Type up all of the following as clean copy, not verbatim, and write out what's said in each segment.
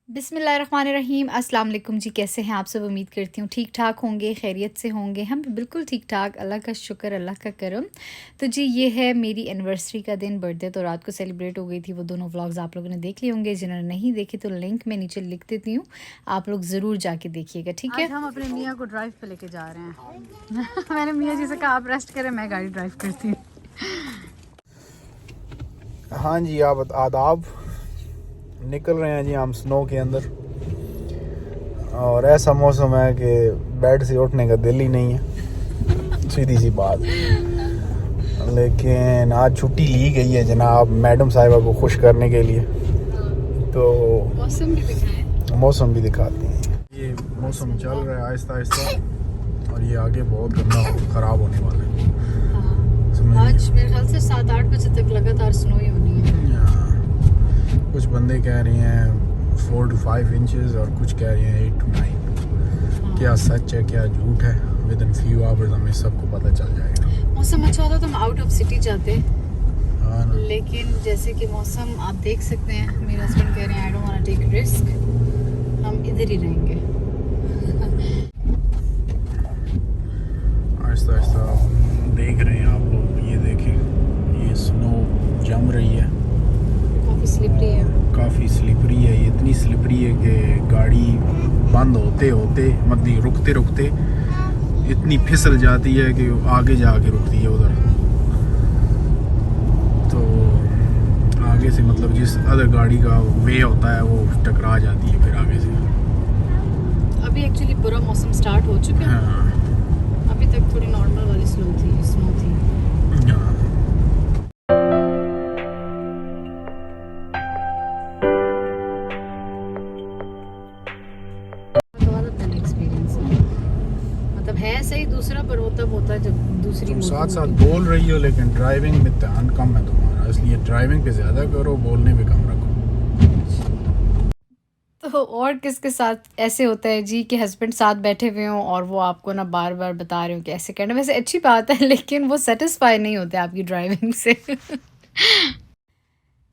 बिस्मिल्लाहिर्रहमानिर्रहीम अस्सलाम वालेकुम जी। कैसे हैं आप सब? उम्मीद करती हूँ ठीक ठाक होंगे, खैरियत से होंगे। हम भी बिल्कुल ठीक ठाक, अल्लाह का शुक्र, अल्लाह का करम। तो जी ये है मेरी एनिवर्सरी का दिन, बर्थडे तो रात को सेलिब्रेट हो गई थी। वो दोनों व्लॉग्स आप लोगों ने देख लिए होंगे, जिन्होंने नहीं देखे तो लिंक मैं नीचे लिख देती हूँ, आप लोग ज़रूर जाके देखिएगा, ठीक है। आज हम अपने मियाँ को ड्राइव पे लेके जा रहे हैं। मैंने मियाँ जी से कहा आप रेस्ट करें, मैं गाड़ी ड्राइव करती हूँ। हाँ जी, आप आदाब। निकल रहे हैं जी हम स्नो के अंदर, और ऐसा मौसम है कि बेड से उठने का दिल ही नहीं है, सीधी सी बात। लेकिन आज छुट्टी ली गई है जनाब मैडम साहिबा को खुश करने के लिए, तो मौसम भी दिखाते हैं। ये मौसम चल रहा है आहिस्ता आहिस्ता, और ये आगे बहुत गंदा ख़राब होने वाला है। आज मेरे ख्याल से 7-8 बजे तक लगातार स्नो ही होनी है। कुछ बंदे कह रहे हैं 4 to 5 इंचेस, और कुछ कह रहे हैं 8 to 9। क्या सच है क्या झूठ है, विद इन फ्यू आवर्स हमें सबको पता चल जाएगा। मौसम अच्छा होता तो हम आउट ऑफ सिटी जाते, हाँ ना। लेकिन जैसे कि मौसम आप देख सकते हैं, मेरे हस्बैंड कह रहे हैं I don't want to take risk, हम इधर ही रहेंगे। आहिस्ता आहिस्ता देख रहे हैं आप लोग, ये देखें ये स्नो जम रही है, काफ़ी स्लिपरी है। काफ़ी स्लिपरी है। ये इतनी स्लिपरी है कि गाड़ी बंद होते होते मतलब रुकते रुकते इतनी फिसल जाती है कि आगे जाके रुकती है उधर। तो आगे से मतलब जिस अदर गाड़ी का वे होता है वो टकरा जाती है फिर आगे से। अभी एक्चुअली पूरा मौसम स्टार्ट हो चुका है। हाँ अभी तक थोड़ी नॉर्मल वाली स्नो थी। हाँ। मतलब है सही दूसरा, पर वो तब होता है जब दूसरी तुम साथ साथ बोल रही हो, लेकिन ड्राइविंग में ध्यान कम है तुम्हारा, इसलिए ड्राइविंग पे ज़्यादा करो, बोलने पे कम रखो। तो और किसके साथ ऐसे होता है जी कि हस्बैंड साथ बैठे हुए हों और वो आपको ना बार बार बता रहे हो कि ऐसे करना। वैसे अच्छी बात है, लेकिन वो सेटिस्फाई नहीं होते आपकी ड्राइविंग से।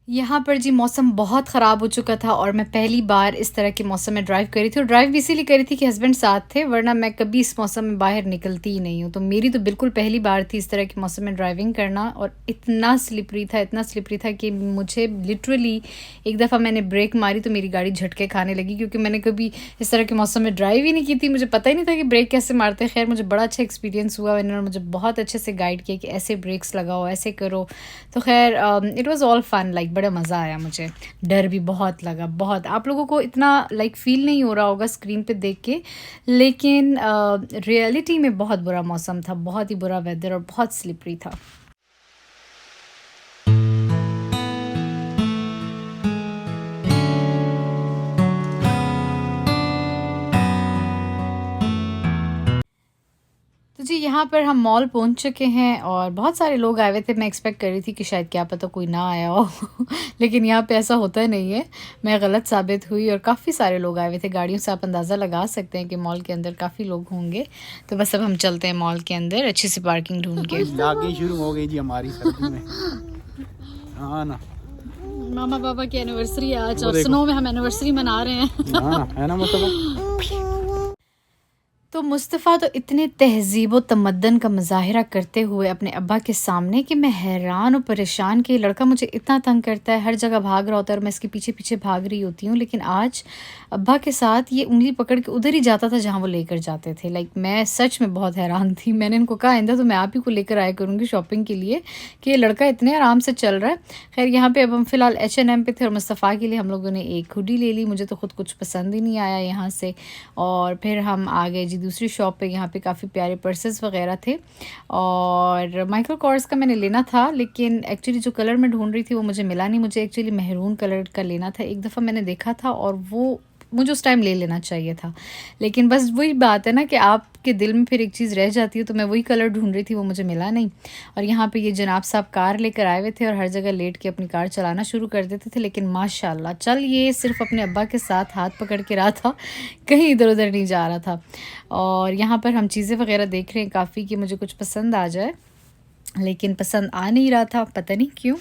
यहाँ पर जी मौसम बहुत ख़राब हो चुका था, और मैं पहली बार इस तरह के मौसम में ड्राइव करी थी, और ड्राइव भी इसीलिए करी थी कि हस्बैंड साथ थे, वरना मैं कभी इस मौसम में बाहर निकलती ही नहीं हूँ। तो मेरी तो बिल्कुल पहली बार थी इस तरह के मौसम में ड्राइविंग करना, और इतना स्लिपरी था, इतना स्लिपरी था कि मुझे लिटरली एक दफ़ा मैंने ब्रेक मारी तो मेरी गाड़ी झटके खाने लगी, क्योंकि मैंने कभी इस तरह के मौसम में ड्राइव ही नहीं की थी। मुझे पता ही नहीं था कि ब्रेक कैसे मारते। खैर मुझे बड़ा अच्छा एक्सपीरियंस हुआ, इन्होंने मुझे बहुत अच्छे से गाइड किया कि ऐसे ब्रेक्स लगाओ, ऐसे करो। तो खैर it was all fun, like बड़ा मज़ा आया मुझे। डर भी बहुत लगा, बहुत। आप लोगों को इतना लाइक फील नहीं हो रहा होगा स्क्रीन पे देख के, लेकिन रियलिटी में बहुत बुरा मौसम था, बहुत ही बुरा वेदर और बहुत स्लिपरी था। तो जी यहाँ पर हम मॉल पहुँच चुके हैं, और बहुत सारे लोग आए हुए थे। मैं एक्सपेक्ट कर रही थी कि शायद क्या पता कोई ना आया हो। लेकिन यहाँ पे ऐसा होता नहीं है, मैं गलत साबित हुई, और काफ़ी सारे लोग आए हुए थे। गाड़ियों से आप अंदाज़ा लगा सकते हैं कि मॉल के अंदर काफ़ी लोग होंगे। तो बस अब हम चलते हैं मॉल के अंदर अच्छी सी पार्किंग ढूंढ के। लागे शुरू हो गई जी हमारी सर्दी में। हाँ ना, मामा पापा की एनिवर्सरी है आज, वो और देखो। स्नो में हम एनिवर्सरी मना रहे हैं। हाँ है ना, मतलब तो मुस्तफ़ा तो इतने तहज़ीब व तमद्दन का मुज़ाहिरा करते हुए अपने अब्बा के सामने कि मैं हैरान और परेशान कि ये लड़का मुझे इतना तंग करता है, हर जगह भाग रहा होता है और मैं इसके पीछे पीछे भाग रही होती हूँ। लेकिन आज अब्बा के साथ ये उंगली पकड़ के उधर ही जाता था जहाँ वो लेकर जाते थे। लाइक मैं सच में बहुत हैरान थी। मैंने इनको कहा आइंदा तो मैं आप ही को लेकर आया करूँगी शॉपिंग के लिए, कि ये लड़का इतने आराम से चल रहा है। खैर यहाँ पे अब हम फ़िलहाल H&M पे थे, और मुस्तफ़ा के लिए हम लोगों ने एक हुडी ले ली। मुझे तो खुद कुछ पसंद ही नहीं आया यहाँ से, और फिर हम आ गए जी दूसरी शॉप पे। यहाँ पे काफ़ी प्यारे पर्सेस वगैरह थे, और माइकल कॉर्स का मैंने लेना था, लेकिन एक्चुअली जो कलर मैं ढूंढ रही थी वो मुझे मिला नहीं। मुझे एक्चुअली मेहरून कलर का लेना था। एक दफ़ा मैंने देखा था और वो मुझे उस टाइम ले लेना चाहिए था, लेकिन बस वही बात है ना कि आपके दिल में फिर एक चीज़ रह जाती है। तो मैं वही कलर ढूंढ रही थी, वो मुझे मिला नहीं। और यहाँ पे ये जनाब साहब कार लेकर आए हुए थे, और हर जगह लेट के अपनी कार चलाना शुरू कर देते थे, लेकिन माशाल्लाह चल ये सिर्फ अपने अब्बा के साथ हाथ पकड़ के रहा था, कहीं इधर उधर नहीं जा रहा था। और यहाँ पर हम चीज़ें वगैरह देख रहे हैं काफ़ी कि मुझे कुछ पसंद आ जाए, लेकिन पसंद आ नहीं रहा था, पता नहीं क्यों।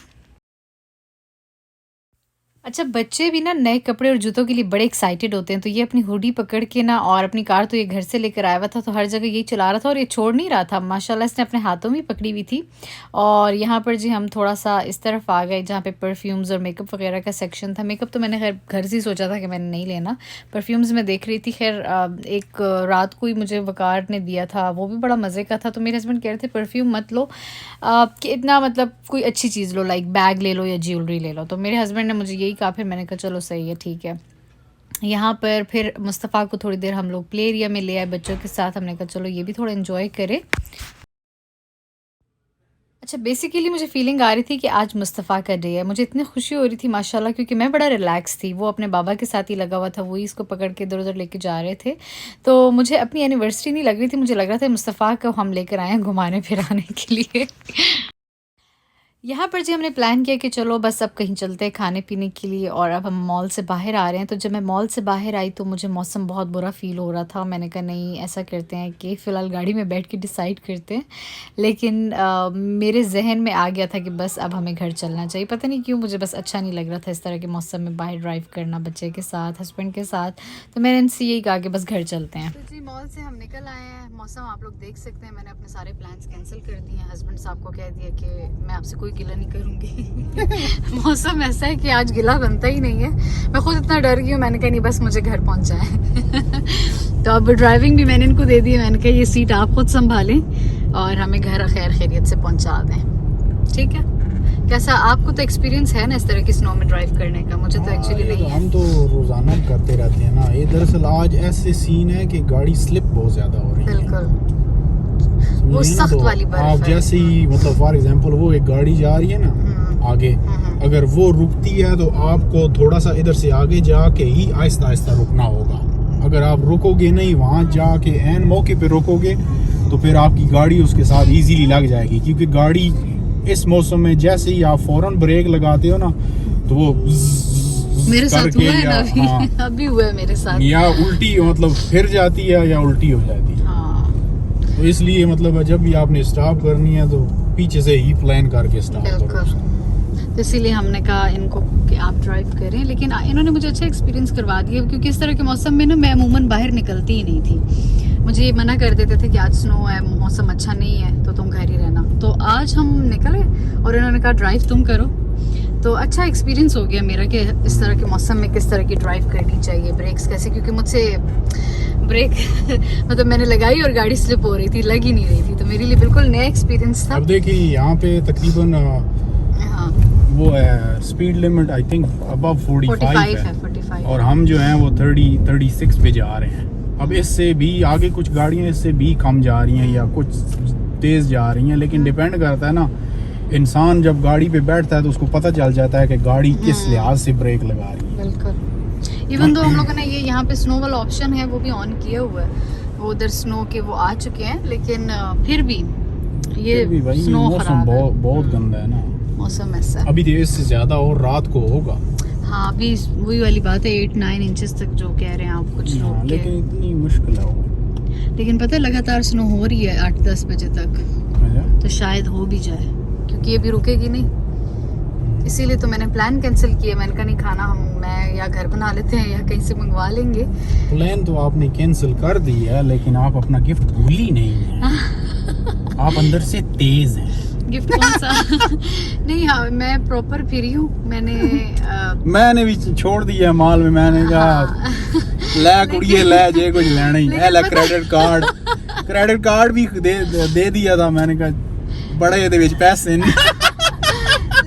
अच्छा, बच्चे भी ना नए कपड़े और जूतों के लिए बड़े एक्साइटेड होते हैं, तो ये अपनी हुडी पकड़ के ना और अपनी कार तो ये घर से लेकर आया हुआ था, तो हर जगह यही चला रहा था और ये छोड़ नहीं रहा था। माशाल्लाह इसने अपने हाथों में पकड़ी हुई थी। और यहाँ पर जी हम थोड़ा-सा इस तरफ आ गए जहाँ पे परफ्यूम्स और मेकअप वगैरह का सेक्शन था। मेकअप तो मैंने खैर घर से ही सोचा था कि मैंने नहीं लेना। परफ्यूम्स मैं देख रही थी, खैर एक रात को ही मुझे वकार ने दिया था, वो भी बड़ा मज़े का था। तो मेरे हस्बैंड कह रहे थे परफ्यूम मत लो, कि इतना मतलब कोई अच्छी चीज़ लो, लाइक बैग ले लो या ज्वेलरी ले लो। तो मेरे हस्बैंड ने मुझे यही कहा, फिर मैंने कहा चलो सही है, ठीक है। यहाँ पर फिर मुस्तफ़ा को थोड़ी देर हम लोग प्ले एरिया में ले आए बच्चों के साथ। हमने कहा चलो ये भी थोड़ा एंजॉय करे। अच्छा, बेसिकली मुझे फीलिंग आ रही थी कि आज मुस्तफ़ा का डे है। मुझे इतनी खुशी हो रही थी माशाल्लाह, क्योंकि मैं बड़ा रिलैक्स थी। वो अपने बाबा के साथ ही लगा हुआ था, वही इसको पकड़ के इधर उधर लेके जा रहे थे। तो मुझे अपनी एनिवर्सरी नहीं लग रही थी, मुझे लग रहा था मुस्तफ़ा को हम लेकर आए हैं घुमाने फिराने के लिए। यहाँ पर जी हमने प्लान किया कि चलो बस अब कहीं चलते हैं खाने पीने के लिए, और अब हम मॉल से बाहर आ रहे हैं। तो जब मैं मॉल से बाहर आई तो मुझे मौसम बहुत बुरा फ़ील हो रहा था। मैंने कहा नहीं, ऐसा करते हैं कि फ़िलहाल गाड़ी में बैठ के डिसाइड करते हैं। लेकिन मेरे जहन में आ गया था कि बस अब हमें घर चलना चाहिए। पता नहीं क्यों मुझे बस अच्छा नहीं लग रहा था इस तरह के मौसम में बाहर ड्राइव करना बच्चे के साथ, हस्बैंड के साथ। तो मैंने इनसे यही कहा कि बस घर चलते हैं। तो जी मॉल से हम निकल आए हैं। मौसम आप लोग देख सकते हैं, मैंने अपने सारे प्लान्स कैंसिल कर दिए हैं। हस्बैंड साहब को कह दिया कि मैं आपसे कोई गिला नहीं करूंगी। मौसम ऐसा है कि आज गिला बनता ही नहीं है। मैं खुद इतना डर गई हूँ, मैंने कहा नहीं बस मुझे घर पहुंचाएं। तो अब ड्राइविंग भी मैंने इनको दे दी है। मैंने कहा ये सीट आप खुद संभालें और हमें घर खैर खैरियत से पहुंचा दें, ठीक है। कैसा आपको तो एक्सपीरियंस है ना इस तरह की स्नो में ड्राइव करने का? मुझे तो एक्चुअली नहीं है। हम तो रोजाना करते रहते हैं ना। ये दरअसल आज ऐसे सीन है कि गाड़ी स्लिप बहुत ज्यादा हो रही है। बिल्कुल, वो सख्त वाली बर्फ आप है। जैसे ही मतलब फॉर एग्जांपल वो एक गाड़ी जा रही है ना आगे, अगर वो रुकती है तो आपको थोड़ा सा इधर से आगे जाके ही आहिस्ता आहिस्ता रुकना होगा। अगर आप रुकोगे नहीं, वहां जाके एन मौके पे रुकोगे तो फिर आपकी गाड़ी उसके साथ इजीली लग जाएगी। क्योंकि गाड़ी इस मौसम में जैसे ही आप फौरन ब्रेक लगाते हो ना तो वो मेरे साथ हुआ है ना अभी। हाँ, अभी हुआ है मेरे साथ। या उल्टी मतलब फिर जाती है या उल्टी हो जाती है। तो इसलिए मतलब जब भी आपने स्टॉप करनी है तो पीछे से ही प्लान करके स्टॉप करो। तो इसीलिए हमने कहा इनको कि आप ड्राइव करें। लेकिन इन्होंने मुझे अच्छा एक्सपीरियंस करवा दिया, क्योंकि इस तरह के मौसम में ना मैं अमूमन बाहर निकलती ही नहीं थी। मुझे ये मना कर देते थे कि आज स्नो है, मौसम अच्छा नहीं है, तो तुम घर ही रहना। तो आज हम निकले और इन्होंने कहा ड्राइव तुम करो। तो अच्छा एक्सपीरियंस हो गया मेरा कि इस तरह के मौसम में किस तरह की ड्राइव करनी चाहिए, ब्रेक्स कैसे, क्योंकि मुझसे ब्रेक मतलब मैंने लगाई और गाड़ी स्लिप हो रही थी, लग ही नहीं रही थी। तो मेरे लिए बिल्कुल नया एक्सपीरियंस था। अब देखिए यहाँ पे तकरीबन वो है speed limit I think above 45 है 45 और हम जो हैं वो 36 पे जा रहे हैं। अब इससे भी आगे कुछ गाड़ियाँ इससे भी कम जा रही हैं या कुछ तेज जा रही हैं, लेकिन डिपेंड करता है ना, इंसान जब गाड़ी पे बैठता है तो उसको पता चल जाता है कि गाड़ी किस लिहाज से ब्रेक लगा रही है। बिल्कुल। इवन तो हम लोगों ने ये यहाँ पे स्नो वाला ऑप्शन है वो भी ऑन किया हुआ है। वो उधर स्नो के वो आ चुके हैं, लेकिन फिर भी ये स्नो मौसम बहुत गंदा है ना। मौसम ऐसा है। अभी तो इससे ज्यादा और रात को होगा। हाँ, अभी वही वाली बात है 8-9 इंचेस तक जो कह रहे हैं आप कुछ लोग के। लेकिन इतनी मुश्किल है। लेकिन पता है लगातार स्नो हो रही है 8-10 बजे तक, तो शायद हो भी जाए, क्योंकि ये भी रुकेगी नहीं। इसीलिए तो मैंने प्लान कैंसिल किया। मैंने कहा नहीं, खाना मैं या घर बना लेते हैं या कहीं से मंगवा लेंगे। प्लान तो आपने कैंसिल कर दी है, लेकिन आप अपना गिफ्ट भूली नहीं है। आप अंदर से तेज हैं। गिफ्ट कौन सा? नहीं, हाँ मैं प्रॉपर फ्री हूँ। मैंने भी छोड़ दिया माल में। मैंने कहा ले कुड़िए ले जे कुछ लेना ही है। क्रेडिट कार्ड भी दे दिया था। मैंने कहा बड़े ये विच पैसे नहीं।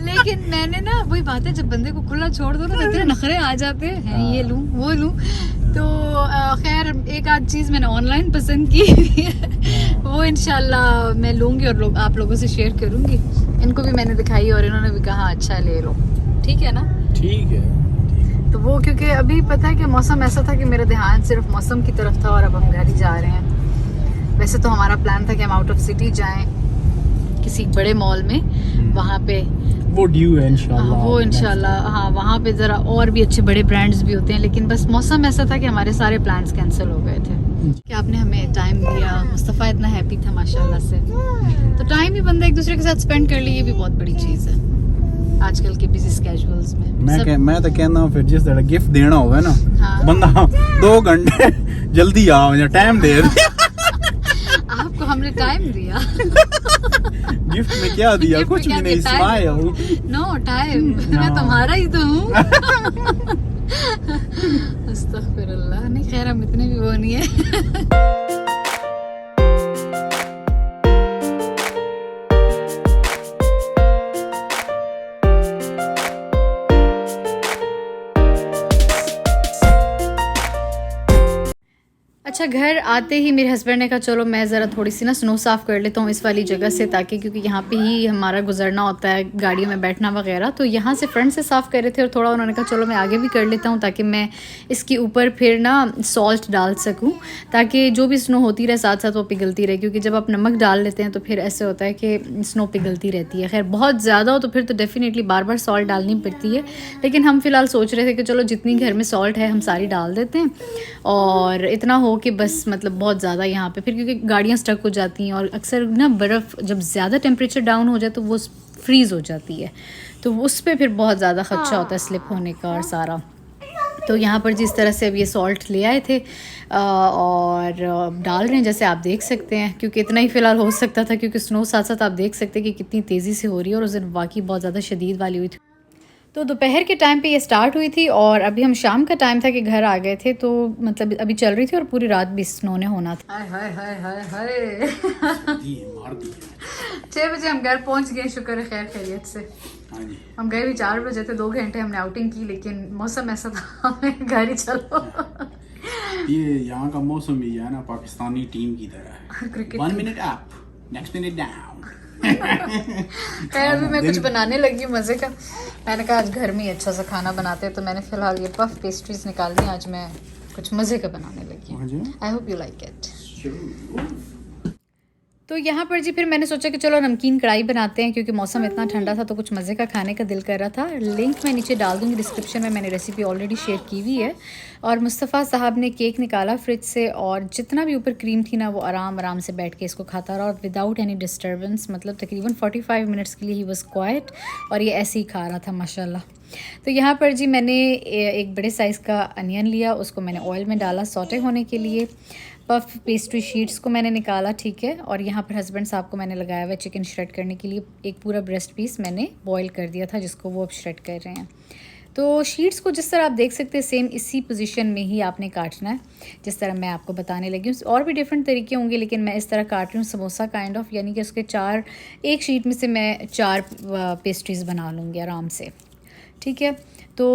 लेकिन मैंने ना वही बात है, जब बंदे को खुला छोड़ दो ना तो इतने नखरे आ जाते हैं, ये लूं वो लूं। तो खैर एक आध चीज मैंने ऑनलाइन पसंद की वो इंशाल्लाह मैं लूंगी और आप लोगों से शेयर करूंगी। इनको भी मैंने दिखाई और इन्होंने भी कहा अच्छा ले लो, ठीक है ना? ठीक है। तो वो क्योंकि अभी पता है कि मौसम ऐसा था कि मेरा ध्यान सिर्फ मौसम की तरफ था और अब हम घर ही जा रहे हैं। वैसे तो हमारा प्लान था कि हम आउट ऑफ सिटी जाएं किसी बड़े मॉल में, वहाँ पे वो ड्यू है इंशाल्लाह। हाँ, वहाँ पे जरा और भी अच्छे बड़े ब्रांड्स भी होते हैं। लेकिन बस मौसम ऐसा था कि हमारे सारे प्लान्स कैंसिल हो गए थे। कि आपने हमें टाइम दिया, मुस्तफ़ा इतना हैप्पी था माशाल्लाह से। तो टाइम ही बंदा एक दूसरे के साथ स्पेंड कर ले, ये भी बहुत बड़ी चीज़ है। आजकल के बिजी स्केड्यूल्स में। मैं तो कहना हूँ फिर जिस तरह गिफ्ट देना होगा ना, हाँ। बंदा 2 घंटे जल्दी आओ या टाइम दे आपको हमने टाइम दिया। गिफ्ट में क्या दिया? गिफ्ट कुछ में भी क्या नहीं, दिया? स्माइल। नो टाइम, मैं तुम्हारा ही तो हूँ। अस्तगफिरुल्लाह, नहीं खैर हम इतने भी वो नहीं है। अच्छा, घर आते ही मेरे हस्बैंड ने कहा चलो मैं ज़रा थोड़ी सी ना स्नो साफ़ कर लेता हूँ इस वाली जगह से, ताकि क्योंकि यहाँ पे ही हमारा गुजरना होता है, गाड़ियों में बैठना वगैरह, तो यहाँ से फ्रंट से साफ़ कर रहे थे और थोड़ा उन्होंने कहा चलो मैं आगे भी कर लेता हूँ ताकि मैं इसके ऊपर फिर ना सॉल्ट डाल सकूँ, ताकि जो भी स्नो होती रहे साथ साथ वो पिघलती रहे, क्योंकि जब आप नमक डाल लेते हैं तो फिर ऐसे होता है कि स्नो पिघलती रहती है। खैर बहुत ज़्यादा हो तो फिर तो डेफ़िनेटली बार बार सॉल्ट डालनी पड़ती है, लेकिन हम फ़िलहाल सोच रहे थे कि चलो जितनी घर में सॉल्ट है हम सारी डाल देते हैं, और इतना हो कि बस मतलब बहुत ज़्यादा यहाँ पे फिर क्योंकि गाड़ियाँ स्टक हो जाती हैं, और अक्सर ना बर्फ़ जब ज़्यादा टेम्परेचर डाउन हो जाए तो वो फ्रीज़ हो जाती है, तो उस पर फिर बहुत ज़्यादा खदशा होता है स्लिप होने का और सारा। तो यहाँ पर जिस तरह से अब ये सॉल्ट ले आए थे और डाल रहे हैं, जैसे आप देख सकते हैं, क्योंकि इतना ही फ़िलहाल हो सकता था क्योंकि स्नो साथ साथ आप देख सकते हैं कि कितनी तेज़ी से हो रही है, और उस दिन वाकई बहुत ज़्यादा शदीद वाली हुई थी। तो दोपहर के टाइम पे ये स्टार्ट हुई थी और अभी हम शाम का टाइम था कि घर आ गए थे, तो मतलब अभी चल रही थी और पूरी रात भी स्नो ने होना था। हाय हाय हाय हाय हाय 6 बजे हम घर पहुंच गए, शुक्र है खैर खैरियत से। हम गए भी 4 बजे थे, 2 घंटे हमने आउटिंग की, लेकिन मौसम ऐसा था हमें घर ही चलो। ये यहाँ का मौसम भी है ना पाकिस्तानी टीम की तरह है, cricket 1 minute up next minute down. खैर अभी मैं कुछ बनाने लगी हूँ मज़े का। मैंने कहा आज घर में ही अच्छा सा खाना बनाते हैं, तो मैंने फ़िलहाल ये पफ पेस्ट्रीज निकाल दी, आज मैं कुछ मज़े का बनाने लगी हूँ। I hope you like it. तो यहाँ पर जी फिर मैंने सोचा कि चलो नमकीन कढ़ाई बनाते हैं, क्योंकि मौसम इतना ठंडा था तो कुछ मज़े का खाने का दिल कर रहा था। लिंक मैं नीचे डाल दूँगी डिस्क्रिप्शन में, मैंने रेसिपी ऑलरेडी शेयर की हुई है। और मुस्तफ़ा साहब ने केक निकाला फ्रिज से, और जितना भी ऊपर क्रीम थी ना वो आराम आराम से बैठ के इसको खाता रहा, और विदाउट एनी डिस्टर्बेंस, मतलब तकरीबन 45 मिनट्स के लिए ही वॉज क्वाइट, और ये ऐसे ही खा रहा था माशाल्लाह। तो यहाँ पर जी मैंने एक बड़े साइज़ का अनियन लिया, उसको मैंने ऑयल में डाला सौटे होने के लिए। पफ पेस्ट्री शीट्स को मैंने निकाला, ठीक है, और यहाँ पर हस्बैंड साहब को मैंने लगाया हुआ चिकन श्रेड करने के लिए। एक पूरा ब्रेस्ट पीस मैंने बॉईल कर दिया था जिसको वो अब श्रेड कर रहे हैं। तो शीट्स को जिस तरह आप देख सकते हैं सेम इसी पोजीशन में ही आपने काटना है जिस तरह मैं आपको बताने लगी हूँ। और भी डिफरेंट तरीके होंगे, लेकिन मैं इस तरह काट रही हूँ समोसा काइंड ऑफ, यानी कि उसके 4 एक शीट में से मैं 4 पेस्ट्रीज़ बना लूँगी आराम से, ठीक है। तो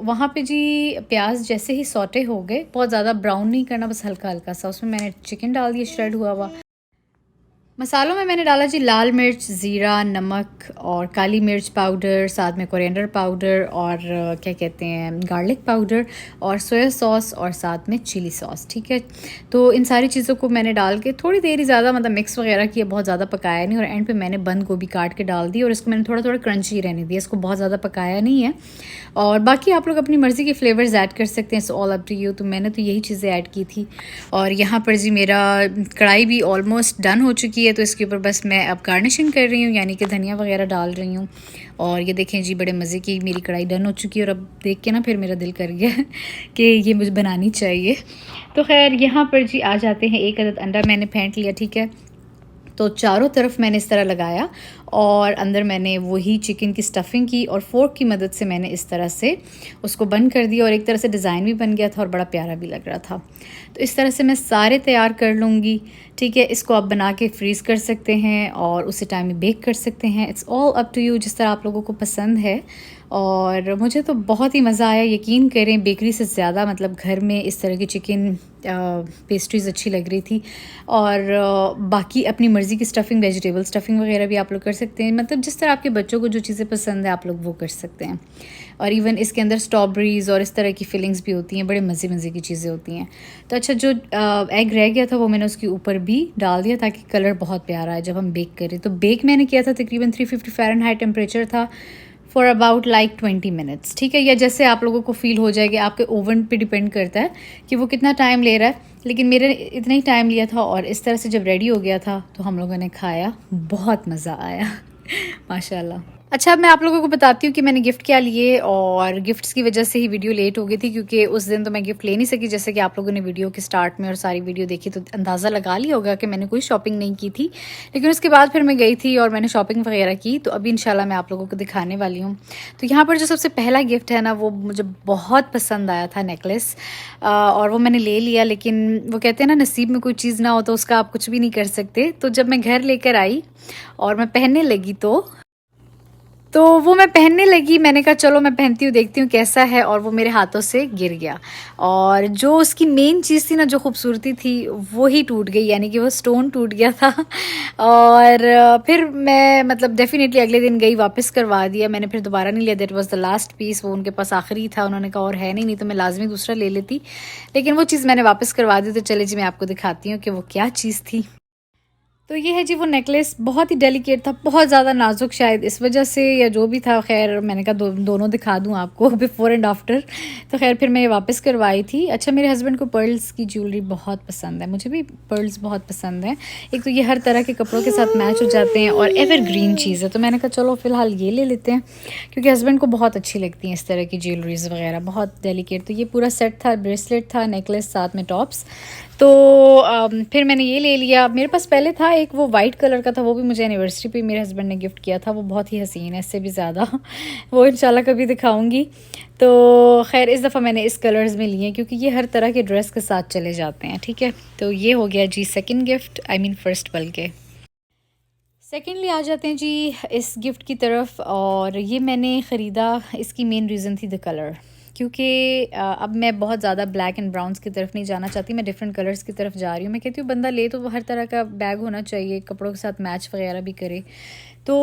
वहाँ पे जी प्याज जैसे ही सौटे हो गए, बहुत ज़्यादा ब्राउन नहीं करना, बस हल्का हल्का सा, उसमें मैंने चिकन डाल दिया श्रेड हुआ हुआ। मसालों में मैंने डाला जी लाल मिर्च, ज़ीरा, नमक और काली मिर्च पाउडर, साथ में कोरिएंडर पाउडर और क्या कहते हैं गार्लिक पाउडर और सोया सॉस और साथ में चिली सॉस, ठीक है। तो इन सारी चीज़ों को मैंने डाल के थोड़ी देर ही ज़्यादा मतलब मिक्स वगैरह किया, बहुत ज़्यादा पकाया नहीं, और एंड पे मैंने बंद गोभी काट के डाल दी और इसको मैंने थोड़ा थोड़ा क्रंची रहने दिया, इसको बहुत ज़्यादा पकाया नहीं है। और बाकी आप लोग अपनी मर्ज़ी के फ्लेवर्स ऐड कर सकते हैं, it's all up to you. तो मैंने तो यही चीज़ें ऐड की थी। और यहाँ पर जी मेरा कढ़ाई भी ऑलमोस्ट डन हो चुकी है, तो इसके ऊपर बस मैं अब गार्निशिंग कर रही हूँ, यानी कि धनिया वगैरह डाल रही हूँ। और ये देखें जी बड़े मज़े की मेरी कढ़ाई डन हो चुकी है, और अब देख के ना फिर मेरा दिल कर गया कि ये मुझे बनानी चाहिए। तो खैर यहाँ पर जी आ जाते हैं, 1 अदद अंडा मैंने फेंट लिया, ठीक है। तो चारों तरफ मैंने इस तरह लगाया और अंदर मैंने वही चिकन की स्टफिंग की और फोर्क की मदद से मैंने इस तरह से उसको बंद कर दिया, और एक तरह से डिज़ाइन भी बन गया था और बड़ा प्यारा भी लग रहा था। तो इस तरह से मैं सारे तैयार कर लूँगी, ठीक है। इसको आप बना के फ्रीज़ कर सकते हैं और उसी टाइम में बेक कर सकते हैं, it's all up to you, जिस तरह आप लोगों को पसंद है। और मुझे तो बहुत ही मज़ा आया, यकीन करें बेकरी से ज़्यादा मतलब घर में इस तरह की चिकन पेस्ट्रीज़ अच्छी लग रही थी। और बाकी अपनी मर्ज़ी की स्टफिंग, वेजिटेबल स्टफिंग वगैरह भी आप लोग कर सकते हैं, मतलब जिस तरह आपके बच्चों को जो चीज़ें पसंद है आप लोग वो कर सकते हैं। और इवन इसके अंदर स्ट्रॉबेरीज़ और इस तरह की फिलिंग्स भी होती हैं, बड़े मज़े की चीज़ें होती हैं। तो अच्छा जो एग रह गया था वो मैंने उसके ऊपर भी डाल दिया ताकि कलर बहुत प्यारा है जब हम बेक करें। तो बेक मैंने किया था तकरीबन 350 फ़ारेनहाइट टेम्परेचर था फॉर अबाउट लाइक 20 मिनट्स, ठीक है। या जैसे आप लोगों को फ़ील हो जाएगा, आपके ओवन पे डिपेंड करता है कि वो कितना टाइम ले रहा है, लेकिन मेरे इतना ही टाइम लिया था। और इस तरह से जब रेडी हो गया था तो हम लोगों ने खाया, बहुत मज़ा आया माशाल्लाह। अच्छा, अब मैं आप लोगों को बताती हूँ कि मैंने गिफ्ट क्या लिए, और गिफ्ट्स की वजह से ही वीडियो लेट हो गई थी क्योंकि उस दिन तो मैं गिफ्ट ले नहीं सकी। जैसे कि आप लोगों ने वीडियो के स्टार्ट में और सारी वीडियो देखी तो अंदाज़ा लगा लिया होगा कि मैंने कोई शॉपिंग नहीं की थी। लेकिन उसके बाद फिर मैं गई थी और मैंने शॉपिंग वगैरह की, तो अभी इंशाल्लाह मैं आप लोगों को दिखाने वाली हूँ। तो यहाँ पर जो सबसे पहला गिफ्ट है ना, वो मुझे बहुत पसंद आया था, नेकलेस। और वो मैंने ले लिया, लेकिन वो कहते हैं ना, नसीब में कोई चीज़ ना हो तो उसका आप कुछ भी नहीं कर सकते। तो जब मैं घर लेकर आई और मैं पहनने लगी तो वो मैं पहनने लगी, मैंने कहा चलो मैं पहनती हूँ, देखती हूँ कैसा है, और वो मेरे हाथों से गिर गया। और जो उसकी मेन चीज़ थी ना, जो खूबसूरती थी, वो ही टूट गई, यानी कि वो स्टोन टूट गया था। और फिर मैं मतलब डेफिनेटली अगले दिन गई, वापस करवा दिया मैंने, फिर दोबारा नहीं लिया। That was the last piece, वो उनके पास आखिरी था, उन्होंने कहा और है नहीं तो मैं लाजमी दूसरा ले लेती। लेकिन वो चीज़ मैंने वापस करवा दी। तो चले जी, मैं आपको दिखाती हूँ कि वो क्या चीज़ थी। तो ये है जी वो नेकलेस, बहुत ही डेलिकेट था, बहुत ज़्यादा नाजुक, शायद इस वजह से या जो भी था। खैर मैंने कहा दोनों दिखा दूँ आपको बिफ़ोर एंड आफ्टर। तो खैर फिर मैं ये वापस करवाई थी। अच्छा, मेरे हस्बैंड को पर्ल्स की ज्वेलरी बहुत पसंद है, मुझे भी पर्ल्स बहुत पसंद है। एक तो ये हर तरह के कपड़ों के साथ मैच हो जाते हैं और एवरग्रीन चीज़ है, तो मैंने कहा चलो फ़िलहाल ये ले लेते हैं, क्योंकि हस्बैंड को बहुत अच्छी लगती हैं इस तरह की ज्वेलरीज़ वगैरह, बहुत डेलिकेट। तो ये पूरा सेट था, ब्रेसलेट था, नेकलेस, साथ में टॉप्स। तो फिर मैंने ये ले लिया। मेरे पास पहले था एक, वो वाइट कलर का था, वो भी मुझे एनिवर्सरी पे मेरे हस्बैंड ने गिफ्ट किया था। वो बहुत ही हसीन है, इससे भी ज़्यादा वो इंशाल्लाह कभी दिखाऊंगी। तो खैर इस दफ़ा मैंने इस कलर्स में लिए क्योंकि ये हर तरह के ड्रेस के साथ चले जाते हैं, ठीक है। तो ये हो गया जी second gift, I mean first बल्कि। सेकेंडली आ जाते हैं जी इस गिफ्ट की तरफ, और ये मैंने ख़रीदा, इसकी मेन रीज़न थी द कलर। क्योंकि अब मैं बहुत ज़्यादा ब्लैक एंड ब्राउन्स की तरफ नहीं जाना चाहती, मैं डिफरेंट कलर्स की तरफ जा रही हूँ। मैं कहती हूँ बंदा ले तो वो हर तरह का बैग होना चाहिए, कपड़ों के साथ मैच वगैरह भी करे। तो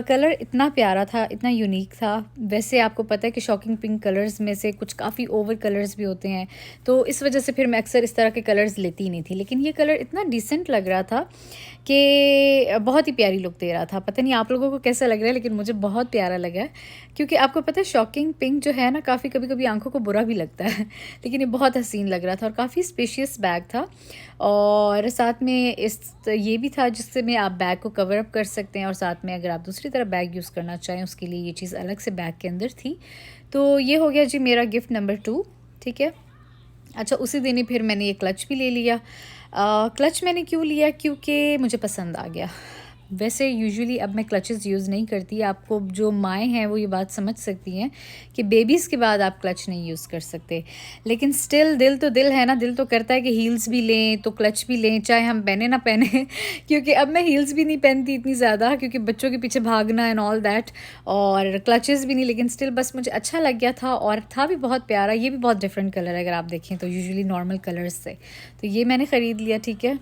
कलर इतना प्यारा था, इतना यूनिक था। वैसे आपको पता है कि शॉकिंग पिंक कलर्स में से कुछ काफ़ी ओवर कलर्स भी होते हैं, तो इस वजह से फिर मैं अक्सर इस तरह के कलर्स लेती ही नहीं थी। लेकिन ये कलर इतना डिसेंट लग रहा था कि बहुत ही प्यारी लुक दे रहा था। पता नहीं आप लोगों को कैसा लग रहा है, लेकिन मुझे बहुत प्यारा लगा है। क्योंकि आपको पता है शॉकिंग पिंक जो है ना, काफ़ी कभी कभी आंखों को बुरा भी लगता है लेकिन ये बहुत हसीन लग रहा था और काफ़ी स्पेशियस बैग था। और साथ में इस ये भी था जिससे में आप बैग को कवर अप कर सकते हैं, और साथ में अगर आप दूसरी तरह बैग यूज़ करना चाहें उसके लिए ये चीज़ अलग से बैग के अंदर थी। तो ये हो गया जी मेरा गिफ्ट नंबर 2, ठीक है। अच्छा, उसी दिन ही फिर मैंने ये क्लच भी ले लिया। क्लच मैंने क्यों लिया, क्योंकि मुझे पसंद आ गया। वैसे यूजुअली अब मैं क्लचेस यूज़ नहीं करती, आपको जो माएँ हैं वो ये बात समझ सकती हैं कि बेबीज़ के बाद आप क्लच नहीं यूज़ कर सकते। लेकिन स्टिल दिल तो दिल है ना, दिल तो करता है कि हील्स भी लें तो क्लच भी लें, चाहे हम पहने ना पहने क्योंकि अब मैं हील्स भी नहीं पहनती इतनी ज़्यादा, क्योंकि बच्चों के पीछे भागना एंड ऑल दैट, और क्लचेस भी नहीं। लेकिन स्टिल बस मुझे अच्छा लग गया था और था भी बहुत प्यारा। ये भी बहुत डिफरेंट कलर है अगर आप देखें तो यूजुअली नॉर्मल कलर्स से, तो ये मैंने ख़रीद लिया, ठीक है।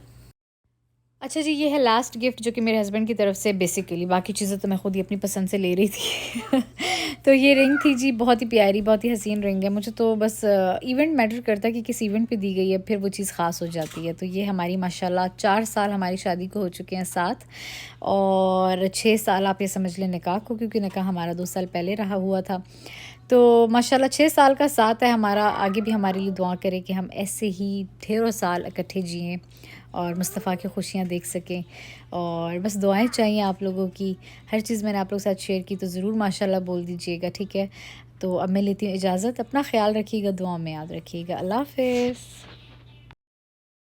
अच्छा जी, ये है लास्ट गिफ्ट जो कि मेरे हस्बैंड की तरफ से। बेसिकली बाकी चीज़ें तो मैं खुद ही अपनी पसंद से ले रही थी तो ये रिंग थी जी, बहुत ही प्यारी, बहुत ही हसीन रिंग है। मुझे तो बस इवेंट मैटर करता है कि किस इवेंट पे दी गई है, फिर वो चीज़ ख़ास हो जाती है। तो ये हमारी माशाल्लाह 4 साल हमारी शादी को हो चुके हैं साथ, और 6 साल आप ये समझ लें निकाह को, क्योंकि निकाह हमारा 2 साल पहले रहा हुआ था। तो माशाल्लाह 6 साल का साथ है हमारा। आगे भी हमारे लिए दुआ करें कि हम ऐसे ही ढेरों साल इकट्ठे जिएँ और मुस्तफ़ा की खुशियाँ देख सकें। और बस दुआएं चाहिए आप लोगों की। हर चीज़ मैंने आप लोगों के साथ शेयर की तो ज़रूर माशाल्लाह बोल दीजिएगा, ठीक है। तो अब मैं लेती हूँ इजाज़त, अपना ख्याल रखिएगा, दुआ में याद रखिएगा। अल्लाह हाफ़िज़।